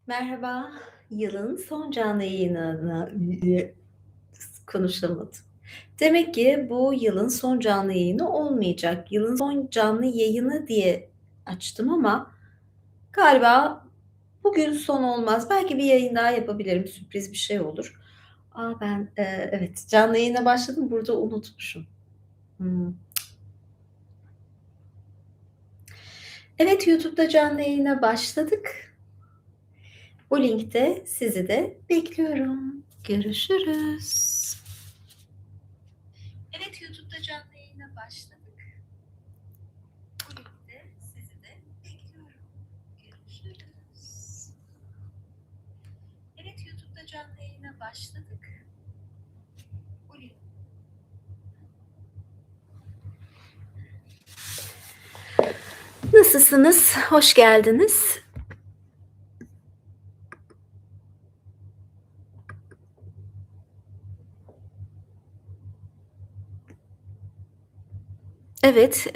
Merhaba, yılın son canlı yayınına konuşamadım. Demek ki bu yılın son canlı yayını olmayacak. Yılın son canlı yayını diye açtım ama galiba bugün son olmaz. Belki bir yayın daha yapabilirim, sürpriz bir şey olur. Ben, evet, canlı yayına başladım, burada unutmuşum. Hımm. Evet, YouTube'da canlı yayına başladık. Bu linkte sizi de bekliyorum. Görüşürüz. Evet, YouTube'da canlı yayına başladık. Bu linkte sizi de bekliyorum. Görüşürüz. Evet, YouTube'da canlı yayına başladık. Bu link... Nasılsınız? Hoş geldiniz. Evet,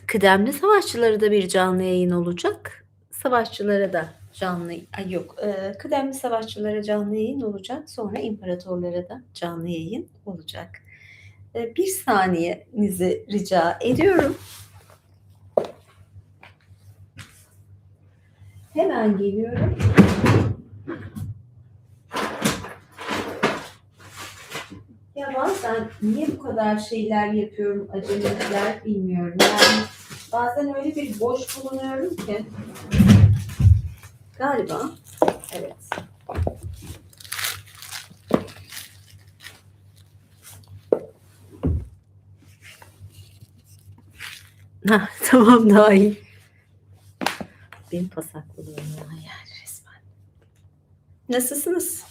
kıdemli savaşçılara da bir canlı yayın olacak. Savaşçılara da canlı ay yok, kıdemli savaşçılara canlı yayın olacak. Sonra imparatorlara da canlı yayın olacak. 1 saniyenizi rica ediyorum. Hemen geliyorum. Ya bazen niye bu kadar şeyler yapıyorum, acelelikler bilmiyorum. Yani bazen öyle bir boş bulunuyorum ki galiba evet. Hah, tamam daha iyi. Benim pasaklılığım ya yani resmen. Nasılsınız?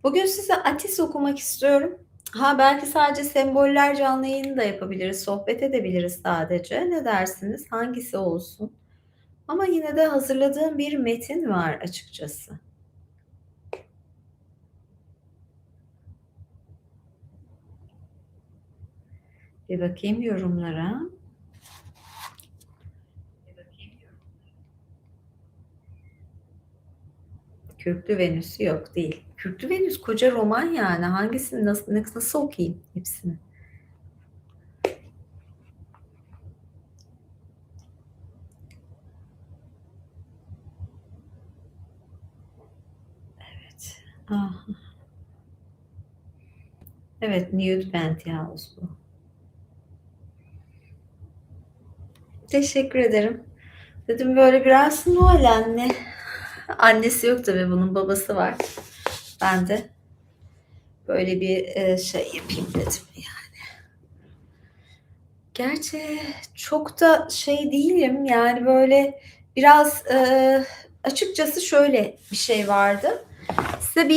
Bugün size Atis okumak istiyorum. Belki sadece semboller canlı yayını da yapabiliriz, sohbet edebiliriz sadece. Ne dersiniz? Hangisi olsun? Ama yine de hazırladığım bir metin var açıkçası. Bir bakayım yorumlara. Kürklü Venüs yok değil. Kürklü Venüs koca roman yani. Hangisini nasıl okuyayım hepsini? Evet. Ah, evet, Nude Penthouse bu. Teşekkür ederim. Dedim böyle biraz Noelen'le. Annesi yok tabii bunun babası var. Ben de böyle bir şey yapayım dedim yani. Gerçi çok da şey değilim yani böyle biraz açıkçası şöyle bir şey vardı. Size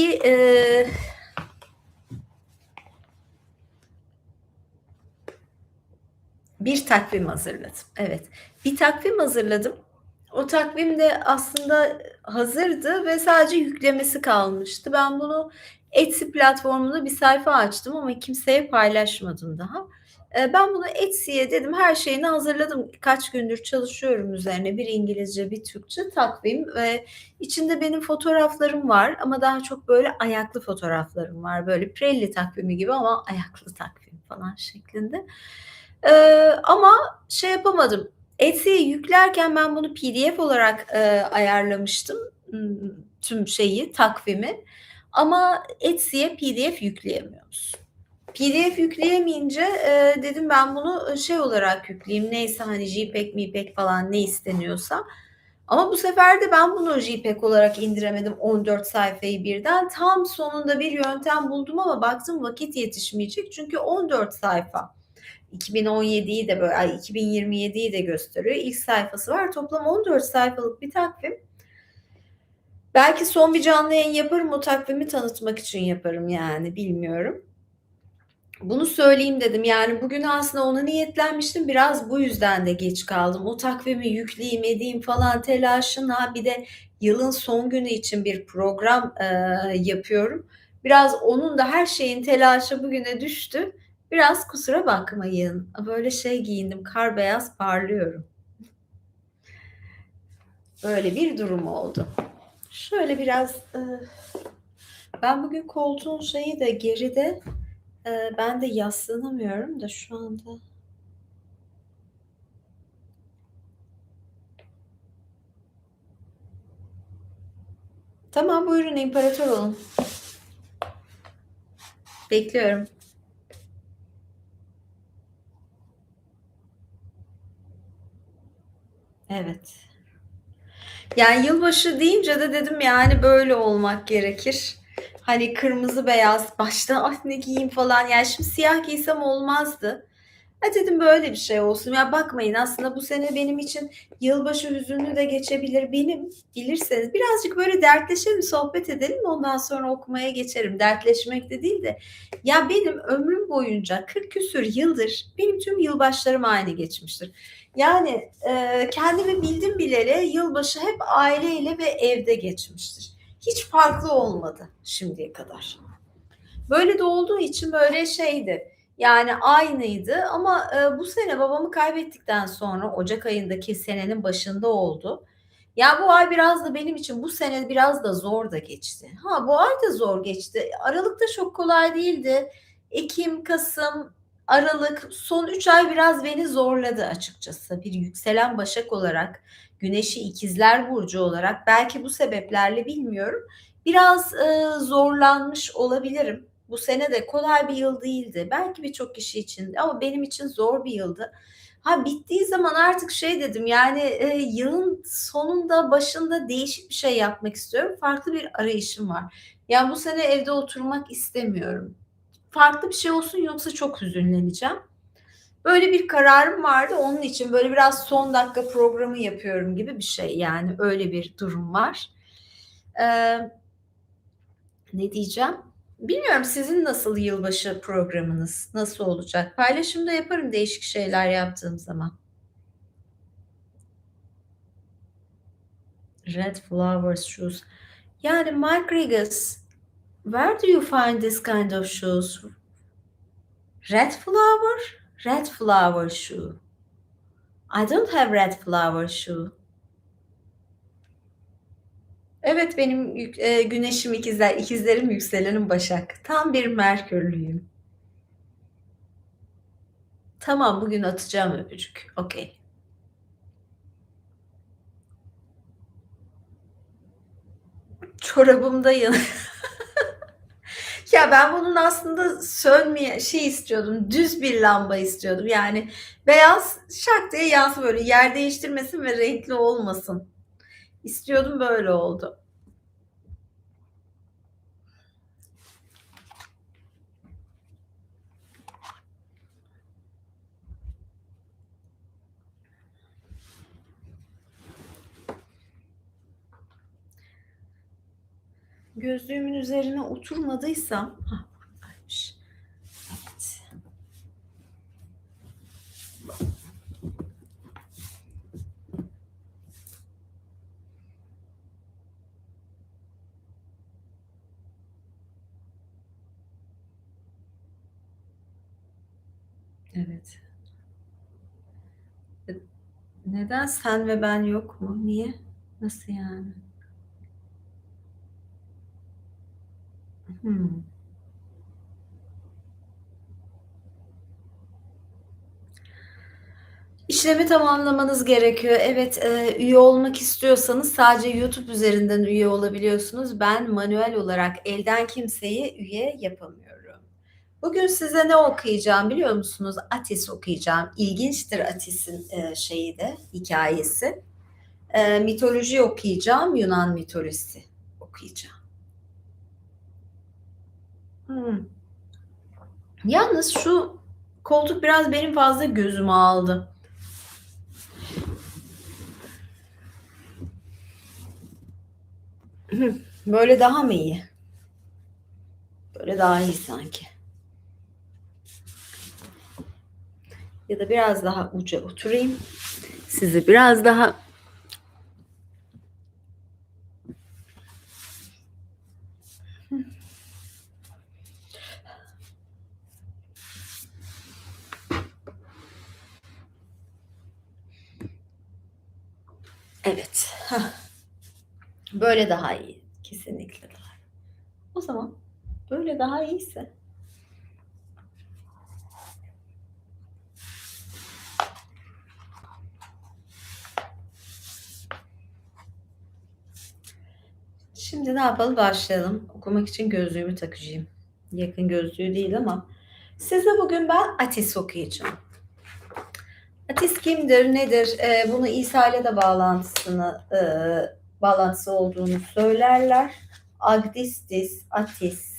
bir takvim hazırladım. Evet, bir takvim hazırladım. O takvim de aslında hazırdı ve sadece yüklemesi kalmıştı. Ben bunu Etsy platformunda bir sayfa açtım ama kimseye paylaşmadım daha. Ben bunu Etsy'ye dedim her şeyini hazırladım. Kaç gündür çalışıyorum üzerine. Bir İngilizce, bir Türkçe takvim ve içinde benim fotoğraflarım var ama daha çok böyle ayaklı fotoğraflarım var. Böyle Prelli takvimi gibi ama ayaklı takvim falan şeklinde. Ama şey yapamadım. Etsy'ye yüklerken ben bunu PDF olarak, ayarlamıştım, tüm şeyi, takvimi ama Etsy'ye PDF yükleyemiyoruz. PDF yükleyemeyince, dedim ben bunu, şey olarak yükleyeyim, neyse hani JPEG MİPEG falan ne isteniyorsa ama bu sefer de ben bunu JPEG olarak indiremedim 14 sayfayı birden. Tam sonunda bir yöntem buldum ama baktım vakit yetişmeyecek çünkü 14 sayfa. 2017'yi de böyle 2027'yi de gösteriyor. İlk sayfası var. Toplam 14 sayfalık bir takvim. Belki son bir canlı yayın yaparım. O takvimi tanıtmak için yaparım yani bilmiyorum. Bunu söyleyeyim dedim. Yani bugün aslında ona niyetlenmiştim. Biraz bu yüzden de geç kaldım. O takvimi yükleyeyim edeyim falan telaşına bir de yılın son günü için bir program yapıyorum. Biraz onun da her şeyin telaşı bugüne düştü. Biraz kusura bakmayın. Böyle şey giyindim, kar beyaz parlıyorum. Böyle bir durum oldu. Şöyle biraz, ben bugün koltuğun şeyi de geride, ben de yaslanamıyorum da şu anda. Tamam, buyurun imparator olun. Bekliyorum. Evet. Yani yılbaşı deyince de dedim yani böyle olmak gerekir. Hani kırmızı beyaz başta ah ne giyeyim falan yani şimdi siyah giysem olmazdı. Ha dedim böyle bir şey olsun. Ya bakmayın aslında bu sene benim için yılbaşı hüzünlü de geçebilir. Benim bilirseniz birazcık böyle dertleşelim, sohbet edelim. Ondan sonra okumaya geçerim. Dertleşmek de değil de. Ya benim ömrüm boyunca 40 küsür yıldır benim tüm yılbaşlarım aynı geçmiştir. Yani kendimi bildim bileli yılbaşı hep aileyle ve evde geçmiştir. Hiç farklı olmadı şimdiye kadar. Böyle de olduğu için böyle şeydi. Yani aynıydı ama bu sene babamı kaybettikten sonra ocak ayındaki senenin başında oldu. Ya bu ay biraz da benim için bu sene biraz da zor da geçti. Ha bu ay da zor geçti. Aralık da çok kolay değildi. Ekim, Kasım, Aralık son 3 ay biraz beni zorladı açıkçası. Bir yükselen Başak olarak, Güneşi İkizler Burcu olarak belki bu sebeplerle bilmiyorum. Biraz zorlanmış olabilirim. Bu sene de kolay bir yıl değildi. Belki birçok kişi için ama benim için zor bir yıldı. Ha bittiği zaman artık şey dedim yani yılın sonunda başında değişik bir şey yapmak istiyorum. Farklı bir arayışım var. Yani bu sene evde oturmak istemiyorum. Farklı bir şey olsun yoksa çok hüzünleneceğim. Böyle bir kararım vardı. Onun için böyle biraz son dakika programı yapıyorum gibi bir şey. Yani öyle bir durum var. Eee Ne diyeceğim? Bilmiyorum sizin nasıl yılbaşı programınız? Nasıl olacak? Paylaşım da yaparım değişik şeyler yaptığım zaman. Red flowers shoes. Yani Mike Rigas, where do you find this kind of shoes? Red flower? Red flower shoe. I don't have red flower shoe. Evet benim güneşim ikizler, ikizlerim yükselenim Başak. Tam bir Merkürlüyüm. Tamam bugün atacağım öpücük. Okey. Çorabımda yanı. Ya ben bunun aslında sönmeye şey istiyordum, düz bir lamba istiyordum. Yani beyaz şak diye yansın böyle yer değiştirmesin ve renkli olmasın. İstiyordum böyle oldu. Gözlüğümün üzerine oturmadıysam, hah, buradaymış. Evet. Evet. Neden sen ve ben yok mu? Niye? Nasıl yani? Hmm. İşlemi tamamlamanız gerekiyor. Evet, üye olmak istiyorsanız sadece YouTube üzerinden üye olabiliyorsunuz. Ben manuel olarak elden kimseyi üye yapamıyorum. Bugün size ne okuyacağım biliyor musunuz? Atis okuyacağım. İlginçtir Atis'in şeyi de hikayesi. Mitoloji okuyacağım. Yunan mitolojisi okuyacağım. Hmm. Yalnız şu koltuk biraz benim fazla gözümü aldı. Böyle daha mı iyi? Böyle daha iyi sanki. Ya da biraz daha uca oturayım. Sizi biraz daha Evet. Hah, böyle daha iyi. Kesinlikle daha iyi. O zaman böyle daha iyiyse şimdi ne yapalım? Başlayalım. Okumak için gözlüğümü takacağım. Yakın gözlüğü değil ama size bugün ben Atis okuyacağım. Atis kimdir, nedir? Bunu İsa ile de bağlantısı olduğunu söylerler. Agdistis, Atis.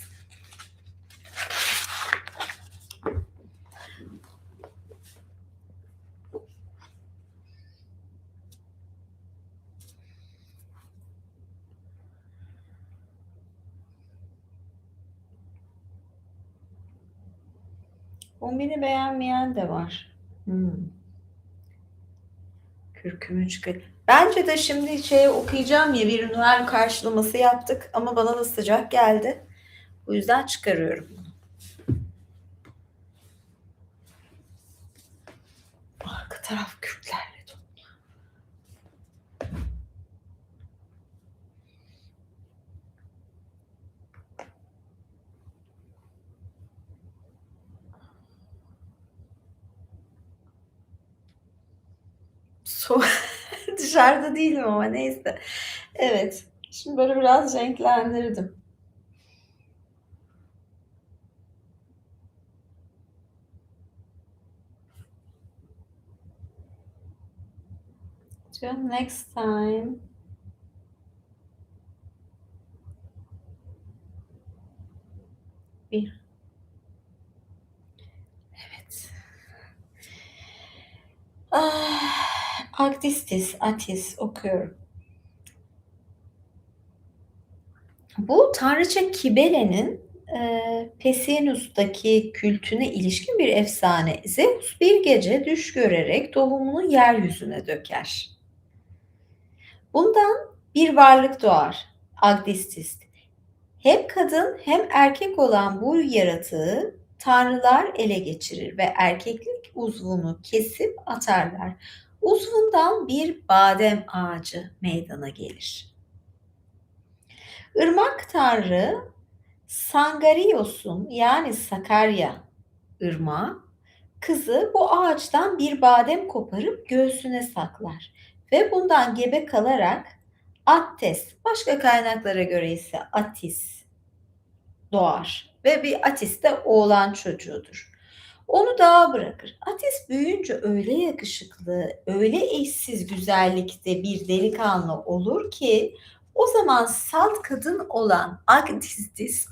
Kombini beğenmeyen de var. Kürkümü çıkar. Bence de şimdi okuyacağım ya, bir Noel karşılaması yaptık ama bana da sıcak geldi. O yüzden çıkarıyorum. Arka taraf kürklerle dolu. Dışarıda değilim ama neyse. Evet. Şimdi böyle biraz renklendirdim. Till next time. Bir. Evet. Agdistis, Atis okuyorum. Bu tanrıça Kibele'nin Pessinus'taki kültüne ilişkin bir efsane. Zeus bir gece düş görerek tohumunu yeryüzüne döker. Bundan bir varlık doğar, Agdistis. Hem kadın hem erkek olan bu yaratığı tanrılar ele geçirir ve erkeklik uzvunu kesip atarlar. Uzvundan bir badem ağacı meydana gelir. Irmak tanrı Sangarios'un yani Sakarya ırmağı kızı bu ağaçtan bir badem koparıp göğsüne saklar ve bundan gebe kalarak Attes, başka kaynaklara göre ise Atis doğar ve bir Atis de oğlan çocuğudur. Onu dağa bırakır. Atis büyüyünce öyle yakışıklı, öyle eşsiz güzellikte bir delikanlı olur ki o zaman salt kadın olan Agdistis,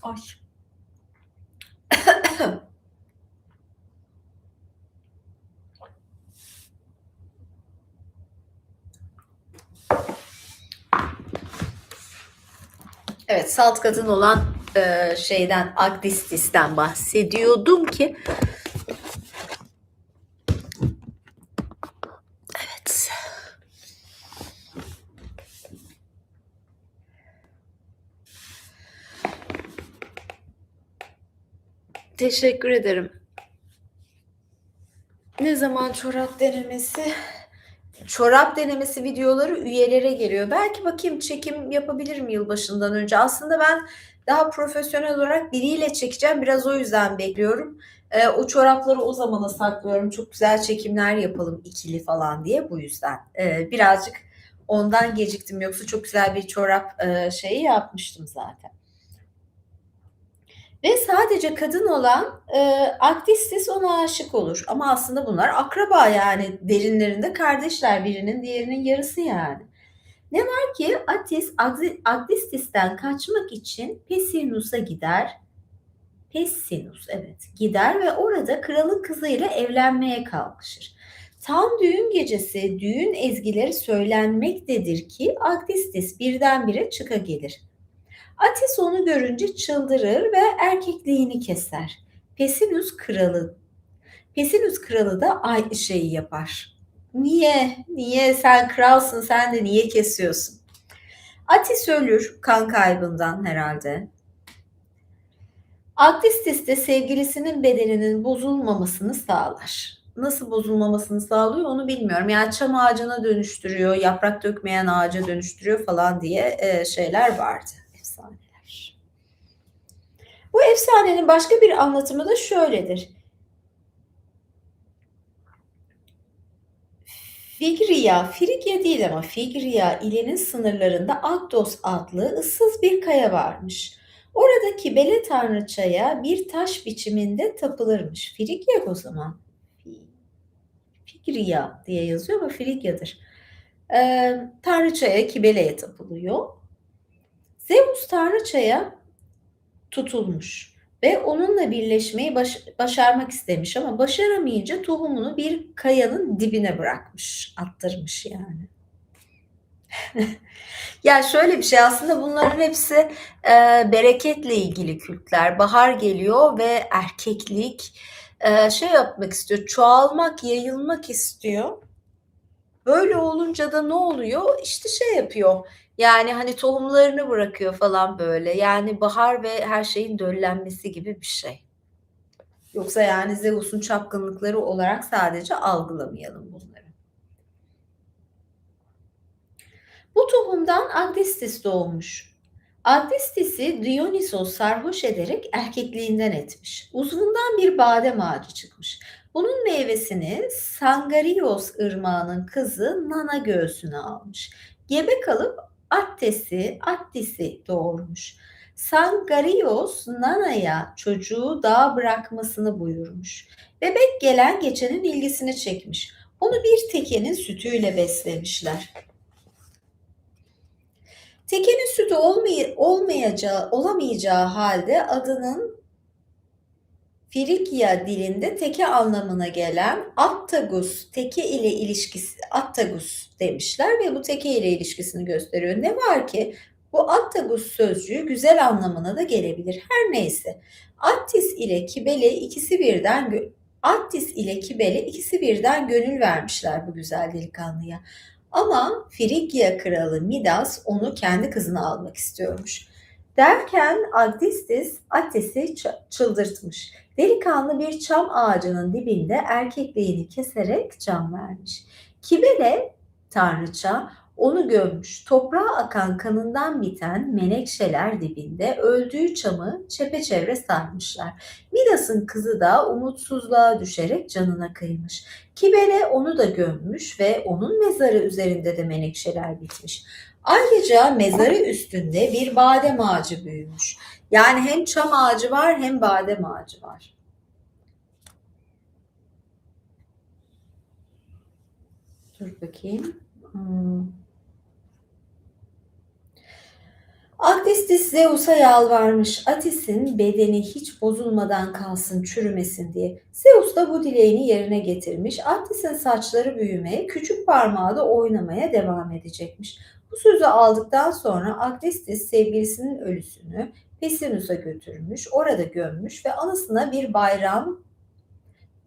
evet, salt kadın olan Agdistis'ten bahsediyordum ki evet. Teşekkür ederim. Ne zaman çorap denemesi? Çorap denemesi videoları üyelere geliyor. Belki bakayım, çekim yapabilirim yılbaşından önce. Aslında ben daha profesyonel olarak biriyle çekeceğim. Biraz o yüzden bekliyorum. O çorapları o zamana saklıyorum. Çok güzel çekimler yapalım ikili falan diye, bu yüzden. Birazcık ondan geciktim. Yoksa çok güzel bir çorap yapmıştım zaten. Ve sadece kadın olan Agdistis ona aşık olur. Ama aslında bunlar akraba, yani derinlerinde kardeşler, birinin diğerinin yarısı yani. Ne var ki Atis Agdistis'ten kaçmak için Pessinus'a gider. Pessinus, evet, gider ve orada kralın kızıyla evlenmeye kalkışır. Tam düğün gecesi düğün ezgileri söylenmektedir ki Agdistis birdenbire çıka gelir. Atis onu görünce çıldırır ve erkekliğini keser. Pessinus kralı Pessinus kralı da aynı şeyi yapar. Niye? Niye? Sen kralsın, sen de niye kesiyorsun? Atis ölür kan kaybından herhalde. Agdistis de sevgilisinin bedeninin bozulmamasını sağlar. nasıl bozulmamasını sağlıyor onu bilmiyorum. Yani çam ağacına dönüştürüyor, yaprak dökmeyen ağaca dönüştürüyor falan diye şeyler vardı, efsaneler. Bu efsanenin başka bir anlatımı da şöyledir. Frigya değil ama Figria ilinin sınırlarında Akdos adlı ıssız bir kaya varmış. Oradaki Bele tanrıçaya bir taş biçiminde tapılırmış. Frigya o zaman. Figria diye yazıyor ama Frigya'dır. Tanrıçaya Kibele'ye tapılıyor. Zeus tanrıçaya tutulmuş ve onunla birleşmeyi başarmak istemiş ama başaramayınca tohumunu bir kayanın dibine bırakmış, attırmış yani. Ya şöyle bir şey aslında bunların hepsi bereketle ilgili kültler. Bahar geliyor ve erkeklik şey yapmak istiyor, çoğalmak, yayılmak istiyor. Böyle olunca da ne oluyor? İşte şey yapıyor. Yani hani tohumlarını bırakıyor falan böyle. Yani bahar ve her şeyin döllenmesi gibi bir şey. Yoksa yani Zeus'un çapkınlıkları olarak sadece algılamayalım bunları. Bu tohumdan Agdistis doğmuş. Agdistis'i Dionysos sarhoş ederek erkekliğinden etmiş. Uzvundan bir badem ağacı çıkmış. Bunun meyvesini Sangarios ırmağının kızı Nana göğsüne almış. Gebe kalıp Attis'i doğurmuş. Sangarios Nana'ya çocuğu dağa bırakmasını buyurmuş. Bebek gelen geçenin ilgisini çekmiş. Onu bir tekenin sütüyle beslemişler. Tekenin sütü olamayacağı halde adının Frikya dilinde teke anlamına gelen Attagus, teke ile ilişkisi, Attagus demişler ve bu teke ile ilişkisini gösteriyor. Ne var ki bu Attagus sözcüğü güzel anlamına da gelebilir. Her neyse. Attis ile Kibele ikisi birden gönül vermişler bu güzel delikanlıya. Ama Frigya kralı Midas onu kendi kızına almak istiyormuş. Derken Attis'i çıldırtmış. Delikanlı bir çam ağacının dibinde erkekliğini keserek can vermiş. Kibele tanrıça onu gömmüş. Toprağa akan kanından biten menekşeler dibinde öldüğü çamı çepeçevre sarmışlar. Midas'ın kızı da umutsuzluğa düşerek canına kıymış. Kibele onu da gömmüş ve onun mezarı üzerinde de menekşeler bitmiş. Ayrıca mezarı üstünde bir badem ağacı büyümüş. Yani hem çam ağacı var hem badem ağacı var. Dur bakayım. Agdistis Zeus'a yalvarmış. Attis'in bedeni hiç bozulmadan kalsın, çürümesin diye. Zeus da bu dileğini yerine getirmiş. Attis'in saçları büyümeye, küçük parmağı da oynamaya devam edecekmiş. Bu sözü aldıktan sonra Agdistis sevgilisinin ölüsünü Pessinus'a götürmüş, orada gömmüş ve anısına bir bayram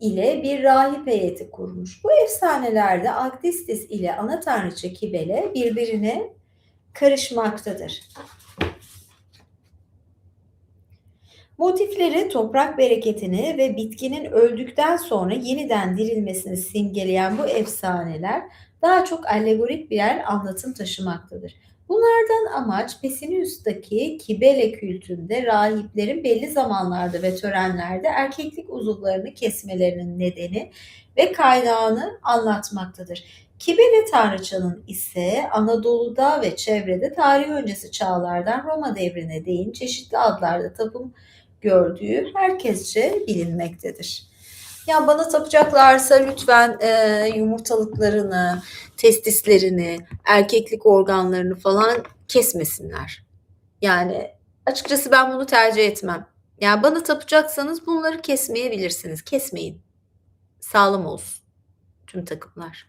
ile bir rahip heyeti kurmuş. Bu efsanelerde Agdistis ile ana tanrıça Kibele birbirine karışmaktadır. Motifleri toprak bereketini ve bitkinin öldükten sonra yeniden dirilmesini simgeleyen bu efsaneler daha çok alegorik birer anlatım taşımaktadır. Bunlardan amaç Pessinus'taki Kibele kültünde rahiplerin belli zamanlarda ve törenlerde erkeklik uzuvlarını kesmelerinin nedeni ve kaynağını anlatmaktadır. Kibele tanrıçanın ise Anadolu'da ve çevrede tarih öncesi çağlardan Roma devrine değin çeşitli adlarda tapım gördüğü herkesçe bilinmektedir. Ya bana tapacaklarsa lütfen yumurtalıklarını, testislerini, erkeklik organlarını falan kesmesinler. Yani açıkçası ben bunu tercih etmem. Yani bana tapacaksanız bunları kesmeyebilirsiniz. Kesmeyin. Sağlam olsun tüm takımlar.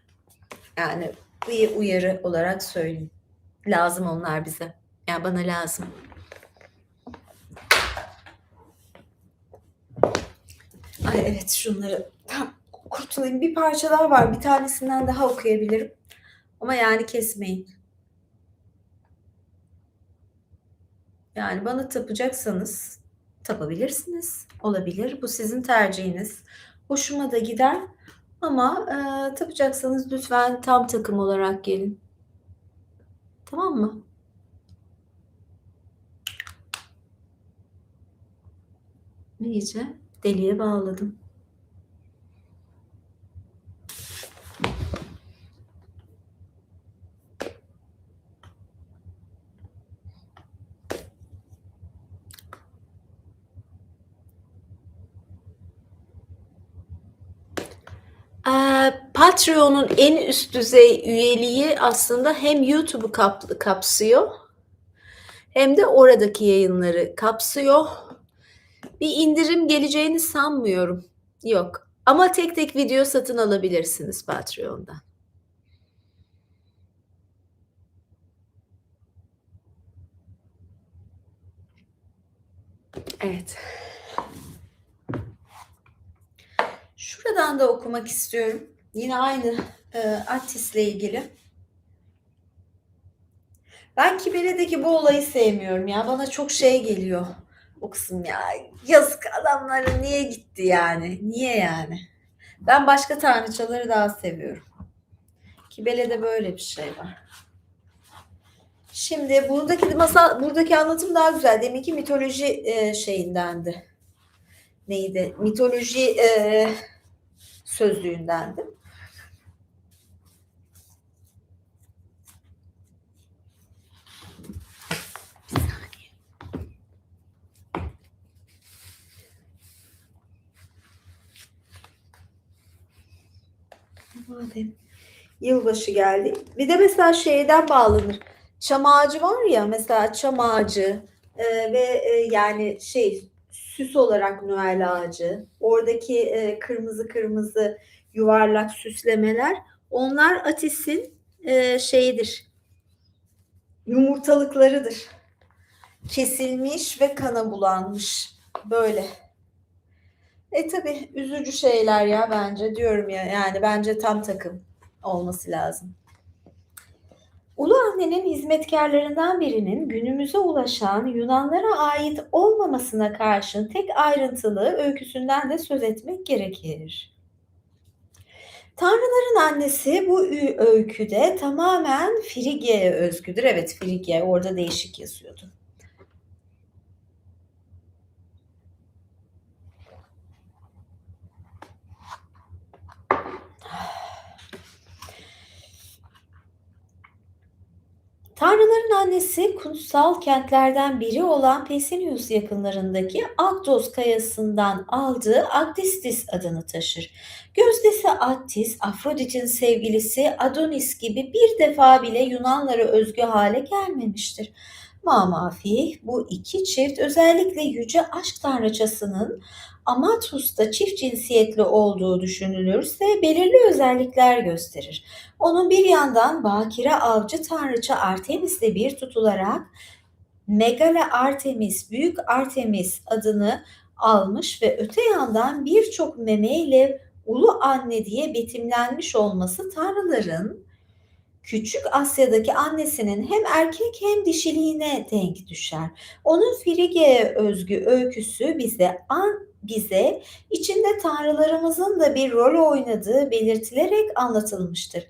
Yani bir uyarı olarak söyleyeyim. Lazım onlar bize. Yani bana lazım. Ay evet şunları tam kurtulayım. Bir parça daha var. Bir tanesinden daha okuyabilirim. Ama yani kesmeyin. Yani bana tapacaksanız tapabilirsiniz. Olabilir. Bu sizin tercihiniz. Hoşuma da gider. Ama, tapacaksanız lütfen tam takım olarak gelin. Tamam mı? İyice deliğe bağladım. Patreon'un en üst düzey üyeliği aslında hem YouTube'u kapsıyor hem de oradaki yayınları kapsıyor. Bir indirim geleceğini sanmıyorum. Yok. Ama tek tek video satın alabilirsiniz Patreon'dan. Evet. Şuradan da okumak istiyorum. Yine aynı Attis'le ilgili. Ben Kibele'deki bu olayı sevmiyorum ya. Bana çok şey geliyor o kısım ya. Yazık adamlara niye gitti yani? Niye yani? Ben başka tanrıçaları daha seviyorum. Kibele'de böyle bir şey var. Şimdi buradaki anlatım daha güzel. Deminki mitoloji şeyindendi. Neydi? Mitoloji sözlüğündendi. Madem yılbaşı geldi. Bir de mesela şeyden bağlanır. Çam ağacı var ya, mesela çam ağacı ve yani süs olarak Noel ağacı. Oradaki kırmızı kırmızı yuvarlak süslemeler, onlar Atis'in şeyidir. Yumurtalıklarıdır. Kesilmiş ve kana bulanmış. Böyle. Tabii üzücü şeyler ya, bence diyorum ya, yani bence tam takım olması lazım. Ulu Anne'nin hizmetkarlarından birinin günümüze ulaşan Yunanlara ait olmamasına karşın tek ayrıntılı öyküsünden de söz etmek gerekir. Tanrıların annesi bu öyküde tamamen Frigya'ya özgüdür. Evet, Frigya orada değişik yazıyordu. Tanrıların annesi kutsal kentlerden biri olan Pesinius yakınlarındaki Akdos kayasından aldığı Akdistis adını taşır. Gözdesi Attis, Afrodit'in sevgilisi Adonis gibi bir defa bile Yunanlara özgü hale gelmemiştir. Mamafih, bu iki çift özellikle yüce aşk tanrıçasının Amathus'ta çift cinsiyetli olduğu düşünülürse belirli özellikler gösterir. Onun bir yandan bakire avcı tanrıça Artemis'le bir tutularak Megale Artemis, Büyük Artemis adını almış ve öte yandan birçok memeyle Ulu Anne diye betimlenmiş olması tanrıların Küçük Asya'daki annesinin hem erkek hem dişiliğine denk düşer. Onun Frige'ye özgü öyküsü bize içinde tanrılarımızın da bir rol oynadığı belirtilerek anlatılmıştır.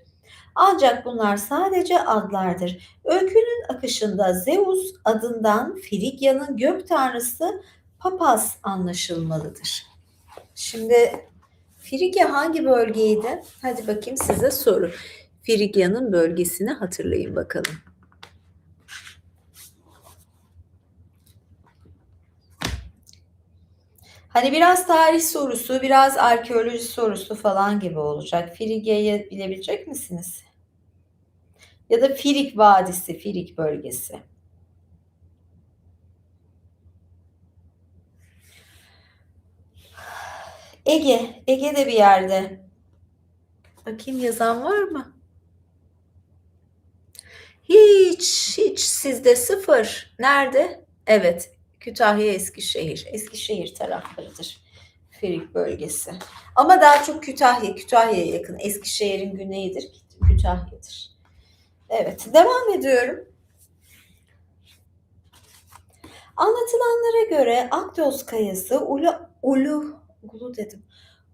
Ancak bunlar sadece adlardır. Öykünün akışında Zeus adından Frigya'nın gök tanrısı Papas anlaşılmalıdır. Şimdi Frigya hangi bölgeydi? Hadi bakayım size soru. Frigya'nın bölgesini hatırlayın bakalım. Hani biraz tarih sorusu, biraz arkeoloji sorusu falan gibi olacak. Frigya'yı bilebilecek misiniz? Ya da Frig Vadisi, Frig bölgesi. Ege'de bir yerde. Bakayım yazan var mı? Hiç sizde sıfır. Nerede? Evet, Kütahya, Eskişehir. Eskişehir taraflarıdır. Frig bölgesi. Ama daha çok Kütahya'ya yakın. Eskişehir'in güneyidir, Kütahya'dır. Evet, devam ediyorum. Anlatılanlara göre Akdos kayası Ulu dedim.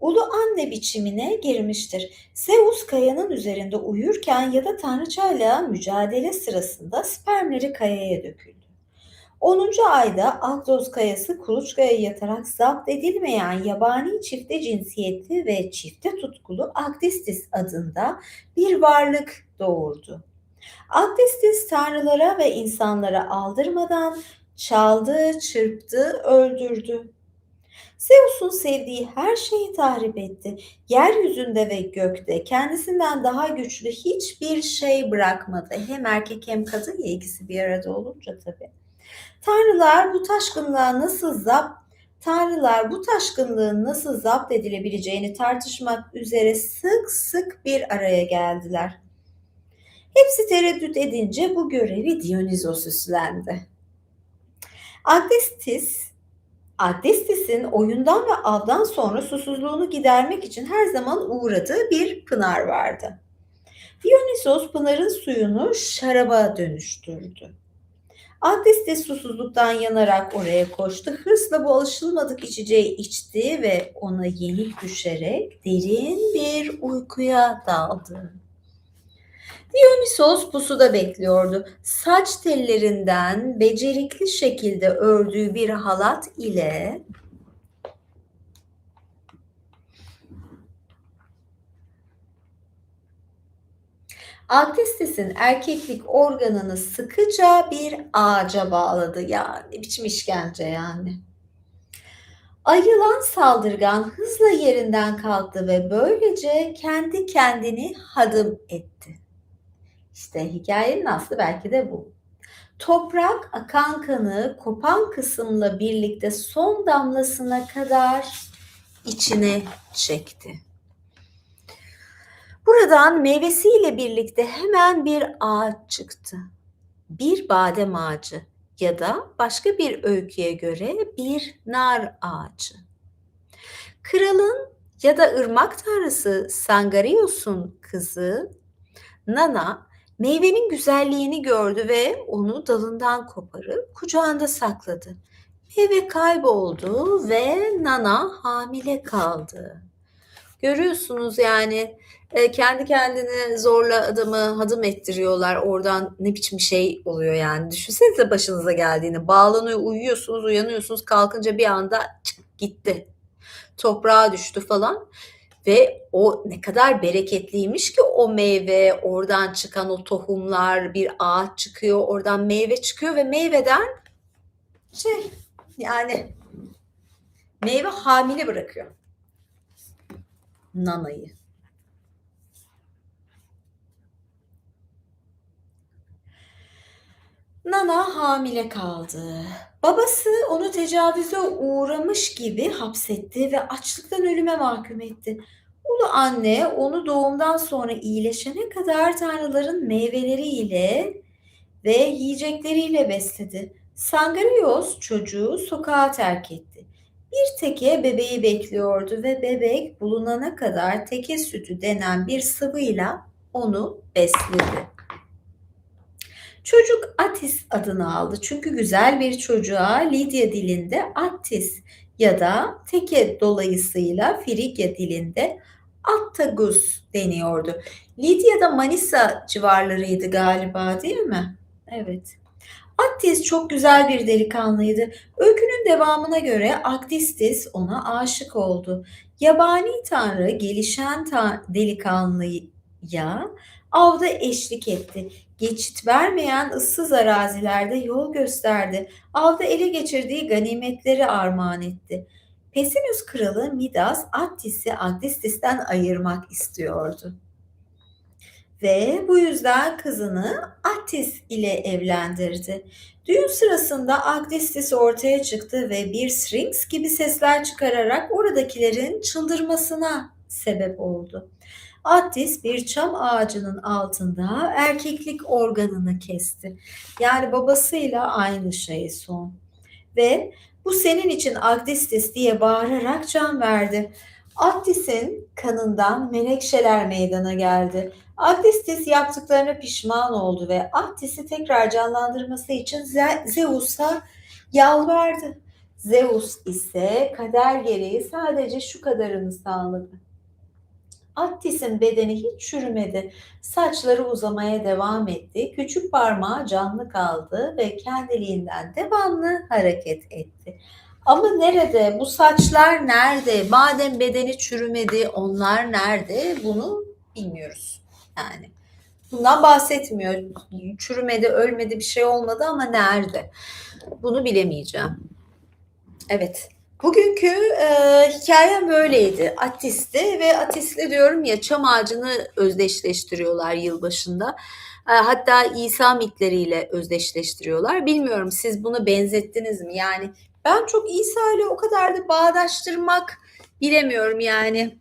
Ulu anne biçimine girmiştir. Zeus kayanın üzerinde uyurken ya da tanrıçayla mücadele sırasında spermleri kayaya döküldü. 10. ayda Akdos kayası kuluçkaya yatarak zapt edilmeyen yabani çifte cinsiyetli ve çifte tutkulu Akdistis adında bir varlık doğurdu. Akdistis tanrılara ve insanlara aldırmadan çaldı, çırptı, öldürdü. Zeus'un sevdiği her şeyi tahrip etti. Yeryüzünde ve gökte kendisinden daha güçlü hiçbir şey bırakmadı. Hem erkek hem kadın ya, ikisi bir arada olunca tabii. Tanrılar bu taşkınlığa nasıl zapt Tanrılar bu taşkınlığın nasıl zapt edilebileceğini tartışmak üzere sık sık bir araya geldiler. Hepsi tereddüt edince bu görevi Dionysos üstlendi. Agnestis Adestis'in oyundan ve avdan sonra susuzluğunu gidermek için her zaman uğradığı bir pınar vardı. Dionysos pınarın suyunu şaraba dönüştürdü. Adestis susuzluktan yanarak oraya koştu. Hırsla bu alışılmadık içeceği içti ve ona yenik düşerek derin bir uykuya daldı. Dionysos pusuda bekliyordu. Saç tellerinden becerikli şekilde ördüğü bir halat ile Alcestis'in erkeklik organını sıkıca bir ağaca bağladı. Ya ne biçim işkence yani. Ayılan saldırgan hızla yerinden kalktı ve böylece kendi kendini hadım etti. İşte hikayenin aslı belki de bu. Toprak akan kanı kopan kısımla birlikte son damlasına kadar içine çekti. Buradan meyvesiyle birlikte hemen bir ağaç çıktı. Bir badem ağacı ya da başka bir öyküye göre bir nar ağacı. Kralın ya da ırmak tanrısı Sangarios'un kızı Nana meyvenin güzelliğini gördü ve onu dalından koparıp kucağında sakladı. Meyve kayboldu ve Nana hamile kaldı. Görüyorsunuz yani kendi kendine zorla adamı hadım ettiriyorlar. Oradan ne biçim şey oluyor yani. Düşünsenize başınıza geldiğini. Bağlanıyor, uyuyorsunuz, uyanıyorsunuz. Kalkınca bir anda çık, gitti. Toprağa düştü falan. Ve o ne kadar bereketliymiş ki o meyve, oradan çıkan o tohumlar, bir ağaç çıkıyor, oradan meyve çıkıyor ve meyveden yani meyve hamile bırakıyor Nana'yı. Nana hamile kaldı. Babası onu tecavüze uğramış gibi hapsetti ve açlıktan ölüme mahkum etti. Ulu anne onu doğumdan sonra iyileşene kadar tanrıların meyveleriyle ve yiyecekleriyle besledi. Sangarios çocuğu sokağa terk etti. Bir teke bebeği bekliyordu ve bebek bulunana kadar teke sütü denen bir sıvıyla onu besledi. Çocuk Atis adını aldı çünkü güzel bir çocuğa Lidya dilinde Attis ya da teke dolayısıyla Frigya dilinde Attagus deniyordu. Lidya da Manisa civarlarıydı galiba, değil mi? Evet. Attis çok güzel bir delikanlıydı. Öykünün devamına göre Aktistis ona aşık oldu. Yabani tanrı gelişen delikanlıya avda eşlik etti. Geçit vermeyen ıssız arazilerde yol gösterdi. Avda ele geçirdiği ganimetleri armağan etti. Pessinus kralı Midas Attis'i Aktistis'ten ayırmak istiyordu. Ve bu yüzden kızını Attis ile evlendirdi. Düğün sırasında Aktistis ortaya çıktı ve bir Sphinx gibi sesler çıkararak oradakilerin çıldırmasına sebep oldu. Attis bir çam ağacının altında erkeklik organını kesti. Yani babasıyla aynı şey son. Ve bu senin için Aktistis diye bağırarak can verdi. Aktis'in kanından menekşeler meydana geldi. Aktistis yaptıklarına pişman oldu ve Aktis'i tekrar canlandırması için Zeus'a yalvardı. Zeus ise kader gereği sadece şu kadarını sağladı. Attis'in bedeni hiç çürümedi. Saçları uzamaya devam etti. Küçük parmağı canlı kaldı ve kendiliğinden devamlı hareket etti. Ama nerede? Bu saçlar nerede? Madem bedeni çürümedi, onlar nerede? Bunu bilmiyoruz. Yani bundan bahsetmiyor. Çürümedi, ölmedi, bir şey olmadı ama nerede? Bunu bilemeyeceğim. Evet. Bugünkü hikayem böyleydi. Attis'ti ve Attis'le diyorum ya çam ağacını özdeşleştiriyorlar yılbaşında. Hatta İsa mitleriyle özdeşleştiriyorlar. Bilmiyorum siz bunu benzettiniz mi? Yani ben çok İsa ile o kadar da bağdaştırmak bilemiyorum yani.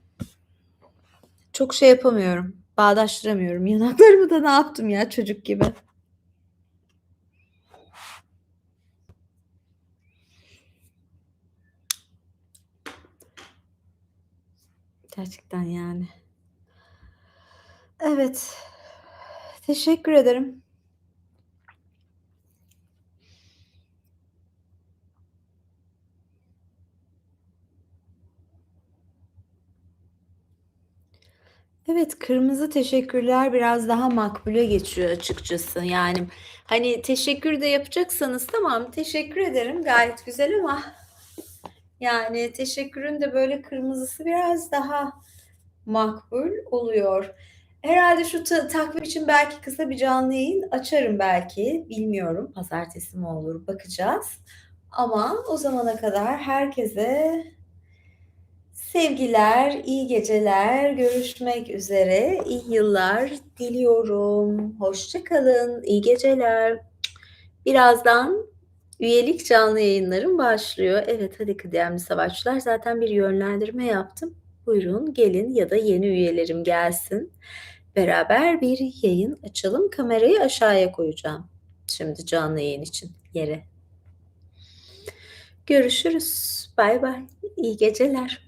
Çok şey yapamıyorum. Bağdaştıramıyorum. Yanaklarımı da ne yaptım ya çocuk gibi. Gerçekten yani. Evet. Teşekkür ederim. Evet, kırmızı teşekkürler biraz daha makbule geçiyor açıkçası. Yani, hani, teşekkür de yapacaksanız tamam, teşekkür ederim, gayet güzel ama yani teşekkürün de böyle kırmızısı biraz daha makbul oluyor. Herhâlde şu takvim için belki kısa bir canlı yayın açarım belki, bilmiyorum. Pazartesi mi olur, bakacağız. Ama o zamana kadar herkese sevgiler, iyi geceler, görüşmek üzere, iyi yıllar diliyorum. Hoşça kalın, iyi geceler. Birazdan üyelik canlı yayınlarım başlıyor. Evet, hadi kıdemli savaşçılar. Zaten bir yönlendirme yaptım. Buyurun gelin ya da yeni üyelerim gelsin. Beraber bir yayın açalım. Kamerayı aşağıya koyacağım. Şimdi canlı yayın için yere. Görüşürüz. Bay bay. İyi geceler.